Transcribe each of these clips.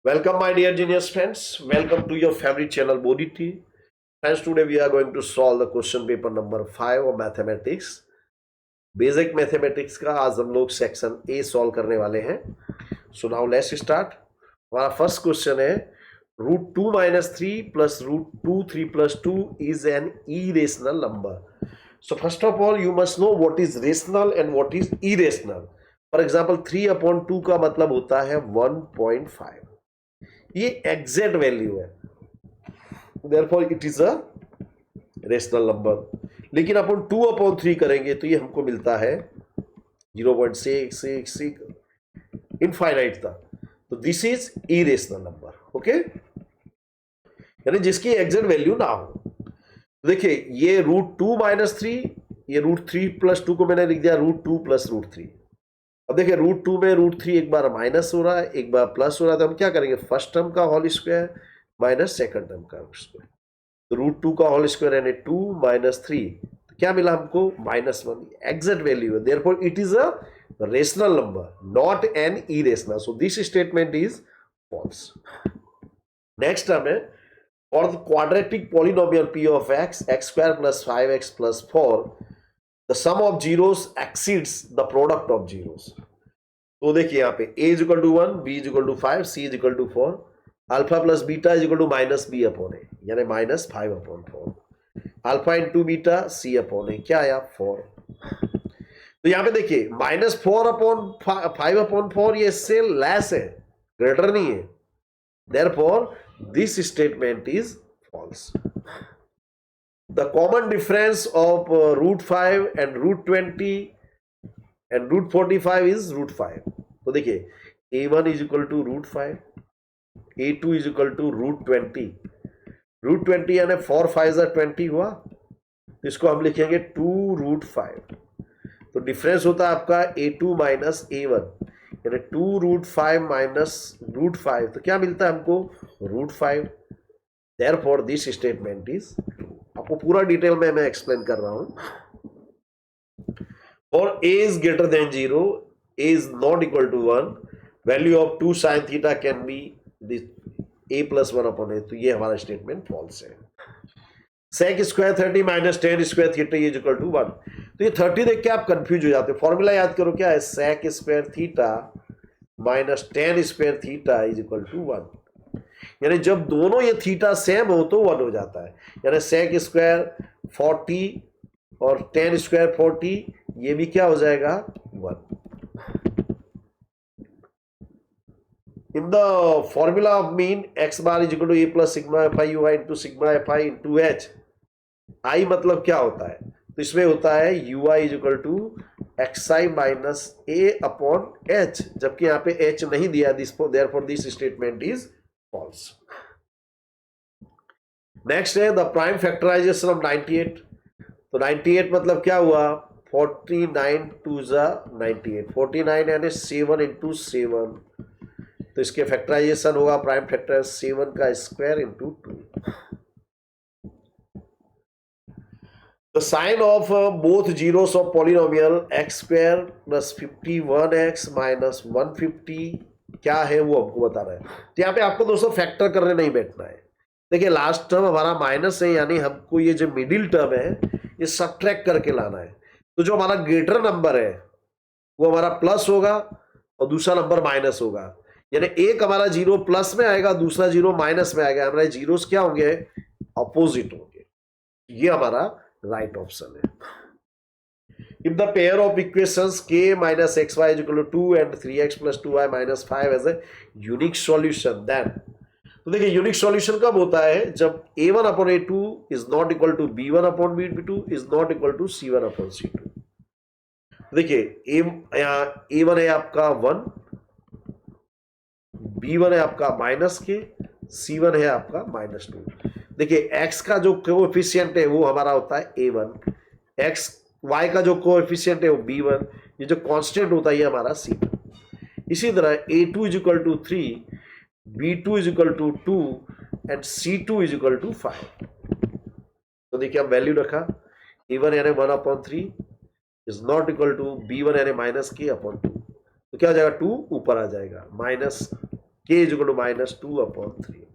Welcome, my dear genius friends. Welcome to your favorite channel, Body T. Friends, today we are going to solve the question paper number 5 of mathematics. Basic mathematics का आज हम लोग section A solve करने वाले हैं. So now let's start. हमारा first question है root 2 minus 3 plus root 2 3 plus 2 is an irrational number. So first of all you must know what is rational and what is irrational. For example 3/2 का मतलब होता है 1.5. ये exact value है, therefore it is a rational number. लेकिन अपन 2/3 करेंगे तो ये हमको मिलता है 0.666 इनफाइनाइट तक. तो this is irrational number. Okay, यानी जिसकी एग्जैक्ट वैल्यू ना हो. देखिए ये रूट 2 माइनस 3, ये रूट 3 प्लस 2 को मैंने लिख दिया रूट 2 प्लस रूट 3. अब देखिए रूट 2 में रूट 3 एक बार माइनस हो रहा है, एक बार प्लस हो रहा है. तो हम क्या करेंगे, फर्स्ट टर्म का whole square minus second term का स्क्वायर. तो रूट 2 का होल स्क्वायर यानी 2 माइनस 3, तो क्या मिला हमको -1. एग्जैक्ट वैल्यू है, therefore it is a rational number, not an irrational. So this statement is false. Next term है for the quadratic polynomial p of x, x square plus 5x plus 4, the sum of zeros exceeds the product of zeros. तो देखिए यहाँ पे a is equal to 1, b is equal to 5, c is equal to 4, alpha plus beta is equal to minus B upon A, यानी -5/4. Alpha into beta c upon A क्या आया 4. तो यहाँ पे देखिए -4/5/4 ये इससे लेस है, ग्रेटर नहीं है. Therefore this statement is false. The common difference of root 5 and root 20 and root 45 is root 5. तो देखिए a1 is equal to root 5, a2 is equal to root 20. root 20 यानी 4 5 20 हुआ, तो इसको हम लिखेंगे 2 root 5. तो डिफरेंस होता है आपका a2 माइनस a1, यानी 2 root 5 माइनस root 5. तो क्या मिलता है हमको root 5. Therefore this statement is, आपको पूरा डिटेल में मैं एक्सप्लेन कर रहा हूं. और a is greater than 0, a is not equal to 1, value of 2 sin theta can be a plus 1 upon a. तो ये हमारा स्टेटमेंट फॉल्स है. sec square 30 minus tan square theta is equal to 1. तो ये 30 देख के आप कंफ्यूज हो जाते हो. फॉर्मूला याद करो क्या है, sec square theta minus tan square theta is equal to 1. यानी जब दोनों ये थीटा सेम हो तो 1 हो जाता है. यानी sec स्क्वायर 40 और टेन स्क्वायर 40, ये भी क्या हो जाएगा 1. In the formula of mean x bar is equal to a plus sigma fi ui into sigma fi into h. i मतलब क्या होता है, तो इसमें होता है ui is equal to xi minus a upon h, जबकि यहाँ पे h नहीं दिया. Therefore this statement is false. Next है द प्राइम फैक्टराइजेशन ऑफ 98. तो 98 मतलब क्या हुआ, 49 2 जा 98, 49 यानी 7 इंटू 7. तो इसके फैक्टराइजेशन होगा प्राइम फैक्टर 7 का square into 2. The sign of both zeros of polynomial x square plus 51x minus 150 क्या है वो हमको बता रहा है. तो यहाँ पे आपको दोस्तों फैक्टर करने नहीं बैठना है. देखिए लास्ट टर्म हमारा माइनस है, यानी हमको ये जो मिडिल टर्म है ये सब्ट्रैक्ट करके लाना है. तो जो हमारा ग्रेटर नंबर है वो हमारा प्लस होगा और दूसरा नंबर माइनस होगा. यानी एक हमारा जीरो प्लस में आएगा, दूसरा जीरो माइनस में आएगा. हमारे जीरोस क्या होंगे, अपोजिट होंगे. ये हमारा राइट ऑप्शन है. If the pair of equations k minus xy is equal to 2 and 3x plus 2y minus 5 as a unique solution, then तो देखिए यूनिक सॉल्यूशन कब होता है, जब a1 upon a2 is not equal to b1 upon b2 is not equal to c1 upon c2. देखिए यहाँ a1 है आपका 1, b1 है आपका माइनस के, c1 है आपका -2. देखिए x का जो कोएफिशिएंट है वो हमारा होता है a1, y का जो कोएफिशिएंट है वो b1, ये जो कांस्टेंट होता है ये हमारा c2. इसी तरह a2 is equal to 3, b2 is equal to 2 and c2 is equal to 5. तो देखिए हम वैल्यू रखा, a1 यानी 1/3 is not equal to b1 यानी -k/2. तो क्या हो जाएगा, 2 ऊपर आ जाएगा, minus k is equal to minus 2 upon 3.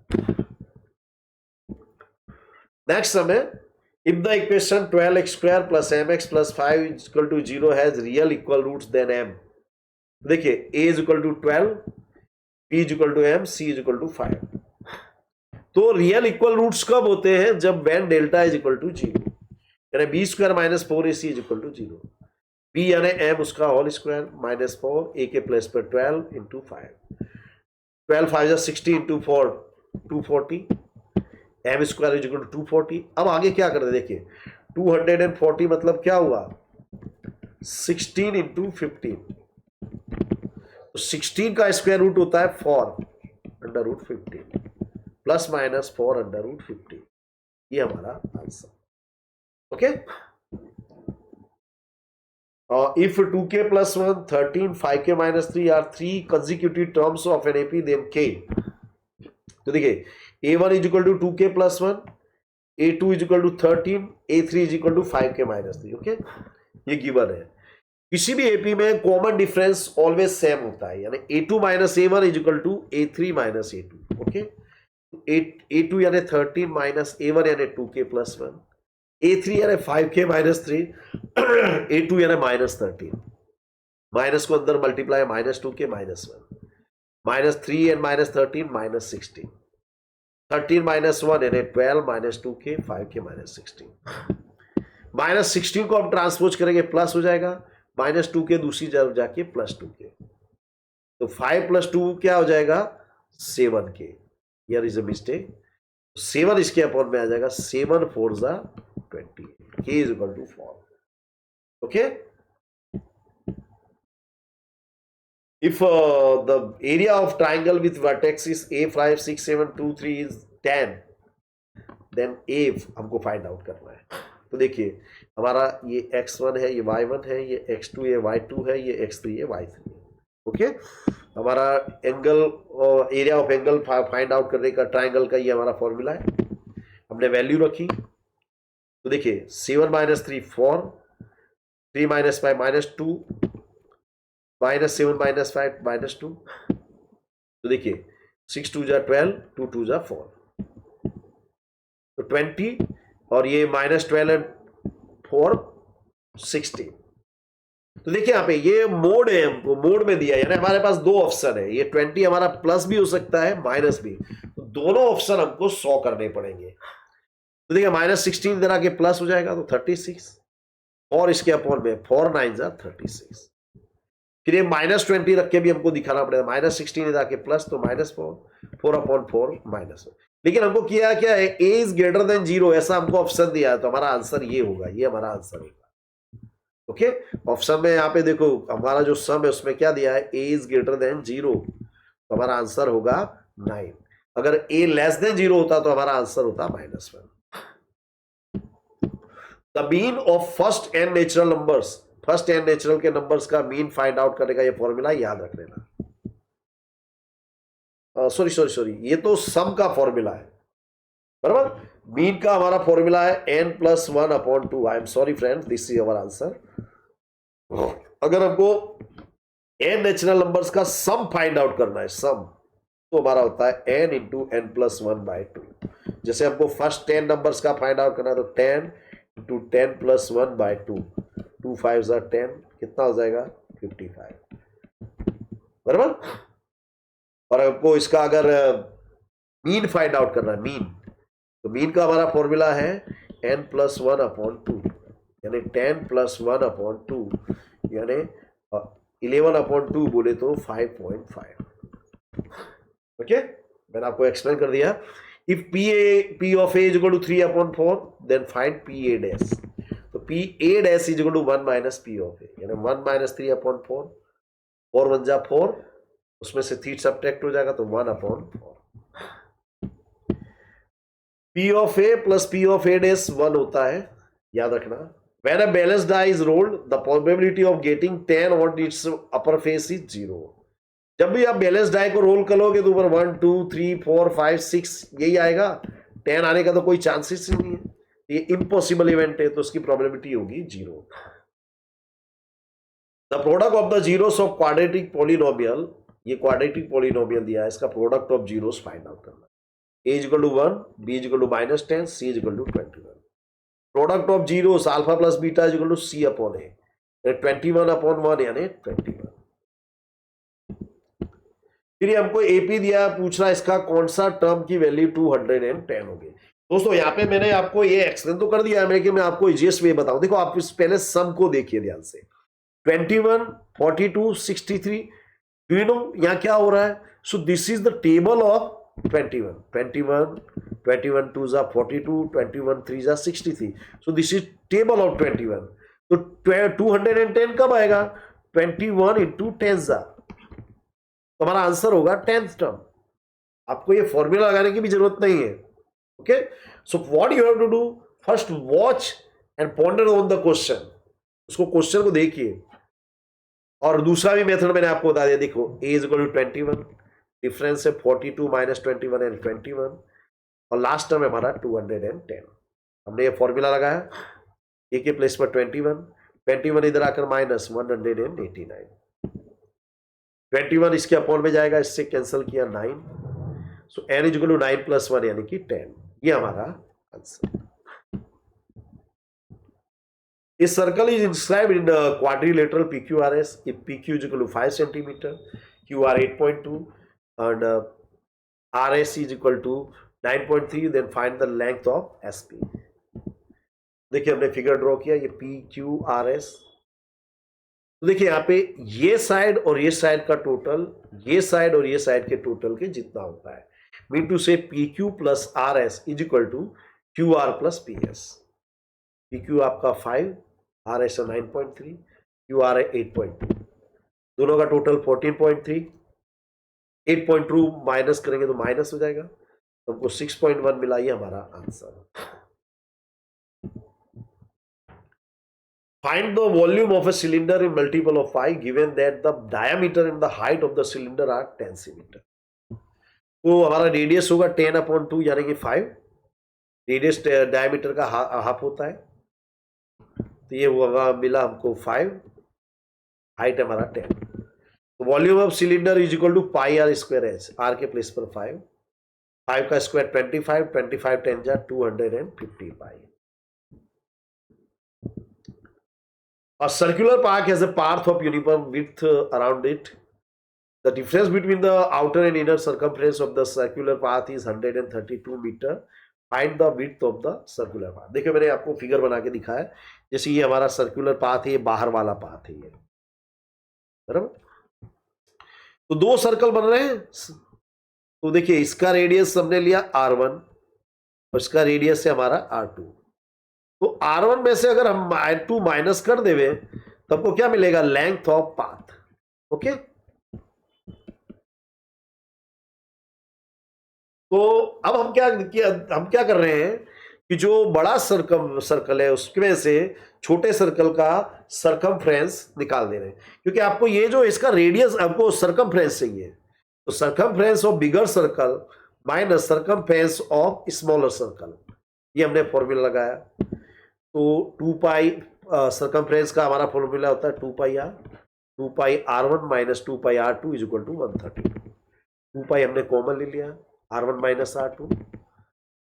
Next sum है, if the equation 12x square plus mx plus 5 is equal to 0 has real equal roots then m. देखिए a is equal to 12, p is equal to m, c is equal to 5. तो real equal roots कब होते हैं? जब when delta is equal to 0, यानी b square minus 4ac is equal to 0. b यानी m उसका whole square minus 4 a के place पर 12 इंटू 5. 12 5 जा 60 into 4 240. M square is equal to 240. अब आगे क्या करते देखिए, 240 मतलब क्या हुआ? 16 इंटू 15. तो 16 का स्क्वायर रूट होता है 4 under root 15 plus minus 4 under root 15. ये हमारा answer. Okay. If 2k plus 1 13 5k minus 3 are 3 consecutive terms of an AP then k. तो देखिए a1 is equal to 2k plus 1, a2 is equal to 13, a3 is equal to 5k minus 3. Okay, ये given है. किसी भी AP में common difference always same होता है, यानी a2 minus a1 is equal to a3 minus a2. Okay, a2 यानी 13 minus a1 यानी 2k प्लस 1, a3 यानी 5k माइनस 3, a2 यानी माइनस 13. माइनस को अंदर multiply minus 2k minus 1, minus 3 and minus 13 minus 16. 13 minus 1 यानी 12 minus 2k 5k minus 16. Minus 16 को हम transpose करेंगे प्लस हो जाएगा, माइनस 2k दूसरी तरफ जाके प्लस 2k. तो 5 प्लस 2 क्या हो जाएगा? 7k. Here is a mistake. 7 इसके अपॉन में आ जाएगा. 7 4 जा 20. k is equal to 4. Okay. If the area of triangle with vertices a5 6 7 2 3 is 10, then a हमको फाइंड आउट करना है. तो देखिए हमारा ये x1 है, ये y1 है, ये x2 है, y2 है, ये x3 है, y3 है. ओके, हमारा angle area of angle find out करने का ट्राइंगल का ये हमारा फॉर्मूला है. हमने वैल्यू रखी. तो देखिए 7 minus 3 4, 3 minus 5 minus 2, minus 7 minus 5 minus 2. तो देखिए 6 2 जा 12, 2 2 जा 4, तो 20 और ये माइनस 12 एंड 4 16. तो देखिए यहाँ पे ये मोड है, हमको मोड में दिया, यानी हमारे पास दो ऑप्शन है. ये 20 हमारा प्लस भी हो सकता है माइनस भी, तो दोनों ऑप्शन हमको 100 करने पड़ेंगे. तो देखिए माइनस 16 इधर आके प्लस हो जाएगा तो 36, और इसके अपॉन में 4 9 जा 36. फिर ये माइनस 20 रख के भी हमको दिखाना पड़ेगा. माइनस 16 इधर आके प्लस तो माइनस 4 अपॉन 4 माइनस. लेकिन हमको किया क्या है? a इज ग्रेटर देन 0 ऐसा हमको ऑप्शन दिया है, तो हमारा आंसर ये होगा. ये हमारा आंसर होगा. ओके, ऑप्शन में यहाँ पे देखो हमारा जो सम है उसमें क्या दिया है? a इज ग्रेटर देन 0, तो हमारा आंसर होगा 9. अगर a लेस देन 0 होता तो हमारा आंसर होता -1. The mean of first n natural numbers, first n natural के नंबर्स का मीन फाइंड आउट करने का ये फॉर्मूला याद रख लेना. सॉरी ये तो सम का फॉर्मूला है, बराबर. मीन का हमारा फॉर्मूला है n plus 1 upon 2. I am sorry friends, this is our answer. अगर हमको n नेचुरल नंबर्स का सम फाइंड आउट करना है, सम, तो हमारा होता है n into n plus 1 by 2. जैसे हमको फर्स्ट 10 नंबर्स का फाइंड आउट करना है तो 10 इंटू 10 प्लस 1 बाई 2, 2 5 जा 10, कितना हो जाएगा? 55, बराबर. और हमको इसका अगर मीन फाइंड आउट करना है, मीन, तो मीन का हमारा फॉर्मूला है n प्लस 1 अपॉन 2, यानी 10 प्लस 1 अपॉन 2, यानी 11 अपॉन 2 बोले तो 5.5. ओके, मैंने आपको एक्सप्लेन कर दिया. If p of a is equal to 3 upon 4 then find pa dash. तो pa dash is equal to 1 minus p of a, यानी 1 माइनस 3 अपॉन 4, 4 1 जा 4, उसमें से 3 सब्ट्रैक्ट हो जाएगा तो 1 upon 4. P of A plus P of A dash 1 होता है, याद रखना. When a balanced die is rolled, the probability of getting 10 on its upper face is 0. जब भी आप बैलेंस डाई को रोल करोगे तो ऊपर 1 2 3 4 5 6 यही आएगा. 10 आने का तो कोई चांसेस नहीं है, ये इम्पॉसिबल इवेंट है, तो उसकी प्रोबेबिलिटी होगी 0. The product of the zeros of quadratic polynomial ये क्वाड्रेटिक पॉलिनोमियल दिया है, इसका product of zeros find out करना। a equal to 1, b equal to -10, c equal to 21। Product of zeros alpha plus beta equal to c upon a, 21 upon 1 यानी 21। फिर ये हमको AP दिया, पूछ रहा है इसका कौन सा टर्म की वैल्यू 210 होगी। दोस्तों यहाँ पे मैंने आपको ये एक्सप्लेन तो कर दिया है कि मैं आपको इजीएस्ट वे बताऊं। देखो आप इस पहले सम को देखिए ध्यान से, 21, 42, 63। डू यू नो यहाँ क्या हो रहा है? So this is the table of 21, 21, 21 2 जा 42, 21 3 जा 63। So this is table of 21। तो 210 कब आएगा? 21 इंटू 10 जा, तो हमारा आंसर होगा 10th टर्म। आपको ये फॉर्मूला लगाने की भी जरूरत नहीं है। Okay, so what you have to do, first watch and ponder on the question. उसको क्वेश्चन को देखिए, और दूसरा भी मेथड मैंने आपको बता दिया। देखो a is equal to 21, difference है 42 माइनस 21 एंड 21, और लास्ट टर्म है हमारा 210। हमने ये फॉर्मूला लगाया, a के प्लेस पर 21 इधर आकर माइनस 189, 21 इसके अपॉन में जाएगा, इससे कैंसिल किया 9। So n is equal to 9 plus 1 यानी कि 10। ये हमारा आंसर। A circle is inscribed in the quadrilateral PQRS. If PQ is equal to 5 centimeter, QR 8.2, and RS is equal to 9.3, then find the length of SP. देखिए हमने figure draw किया, ये PQRS। तो देखिए यहाँ पे ये साइड और ये साइड का टोटल, ये साइड और ये साइड के टोटल के जितना होता है, mean to say PQ plus RS is equal to QR plus PS। PQ आपका 5, RS 9.3, QR है 8.2, दोनों का टोटल 14.3। 8.2 माइनस करेंगे तो माइनस हो जाएगा, तो हमको 6.1 मिला, ये हमारा answer. Find the volume of a cylinder in multiple of 5 given that the diameter and the height of the cylinder are 10 cm। तो हमारा रेडियस होगा 10/2 यानी कि 5। रेडियस डायमीटर का हाफ होता है, तो ये होगा मिला हमको 5, हाइट हमारा 10। तो volume of cylinder is equal to pi are square h, r के प्लेस पर 5, 5 का स्क्वायर 25, 25 10 जा 250 पाई। A circular path has a path of uniform width around it. The difference between the outer and inner circumference of the circular path is 132 meter. Find the width of the circular path. देखिए मैंने आपको figure बना के दिखाया, जैसे ये हमारा circular path है, ये बाहर वाला पाथ है, ये बराबर। तो दो सर्कल बन रहे हैं, तो देखिए इसका रेडियस हमने लिया R1 और इसका रेडियस है हमारा R2। तो R1 में से अगर हम R2 माइनस कर देवे तो आपको क्या मिलेगा? Length of path. ओके, तो अब हम क्या कर रहे हैं कि जो बड़ा सर्कल है उसके में से छोटे सर्कल का सरकमफ्रेंस निकाल दे रहे हैं, क्योंकि आपको ये जो इसका रेडियस आपको सरकमफ्रेंस चाहिए, तो circumference of bigger circle minus circumference of smaller circle, ये हमने फॉर्मूला लगाया। तो 2 पाई सरकमफ्रेंस का हमारा फॉर्मूला होता है 2 pi R, 2 pi R1 minus 2 pi R2 is equal to 132। 2 pi हमने कॉमन ले लिया, R1 माइनस R2,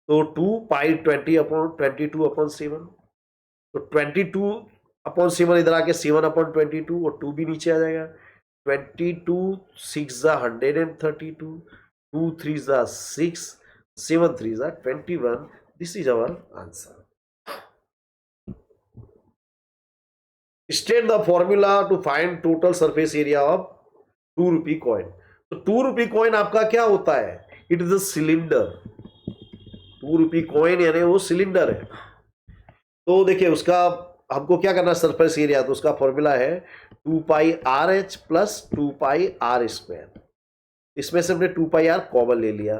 तो 2 पाई 22/7, तो 22/7 इधर आके 7/22 और 2 भी नीचे आ जाएगा। 22 6 जा 132, 2 3 जा 6, 7 3 जा 21। This is our answer. State the formula to find total surface area of 2 rupee coin। तो 2 rupee coin आपका क्या होता है? It is a cylinder. 2 rupee coin यानी वो सिलेंडर है। तो देखिए उसका हमको क्या करना, सरफेस एरिया, तो उसका फॉर्मूला है 2 pi R H plus 2 pi are square. इसमें से हमने 2 पाई आर कॉमन ले लिया,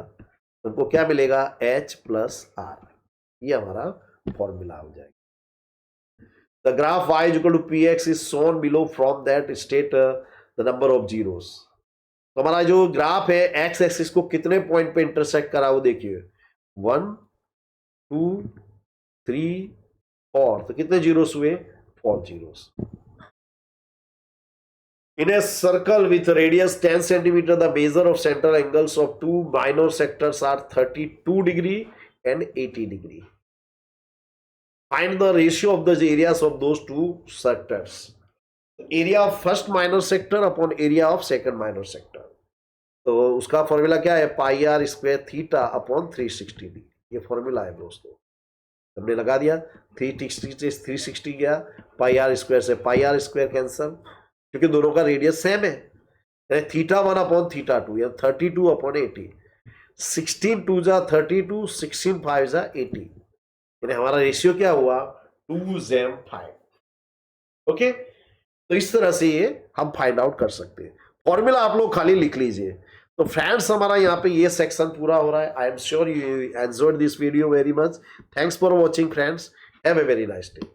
हमको क्या मिलेगा? एच प्लस आर, ये हमारा फॉर्मूला हो जाएगा। The graph y is equal to px is shown below, from that state the number of zeros। तो हमारा जो ग्राफ है x एक्सिस को कितने पॉइंट पे इंटरसेक्ट करा वो देखिए, 1 2 3 4, तो कितने जीरोस हुए? 4 zeros. In a circle with radius 10 centimeter, the measure of central angles of two minor sectors are 32 degree and 80 degree. Find the ratio of the areas of those two sectors. Area of first minor sector upon area of second minor sector. तो उसका formula क्या है? Pi are square theta upon 360 degree. ये formula है दोस्तों. हमने लगा दिया. 360 से 360 गया, पाई आर स्क्वायर से पाई आर स्क्वायर कैंसल, क्योंकि दोनों का रेडियस सेम है. थीटा 1 अपॉन थीटा 2 या 32 अपॉन 80. 16 2 जा 32, 16 5 जा 80. यानी हमारा रेशियो क्या हुआ? 2:5. ओके, तो इस तरह से ये हम फाइंड आउट कर सकते हैं. फॉर्मूला आप लोग खाली लिख लीजिए. तो फ्रेंड्स, हमारा यहाँ पे ये सेक्शन पूरा हो रहा है. I am sure you enjoyed this video very much. Thanks for watching friends. Have a very nice day.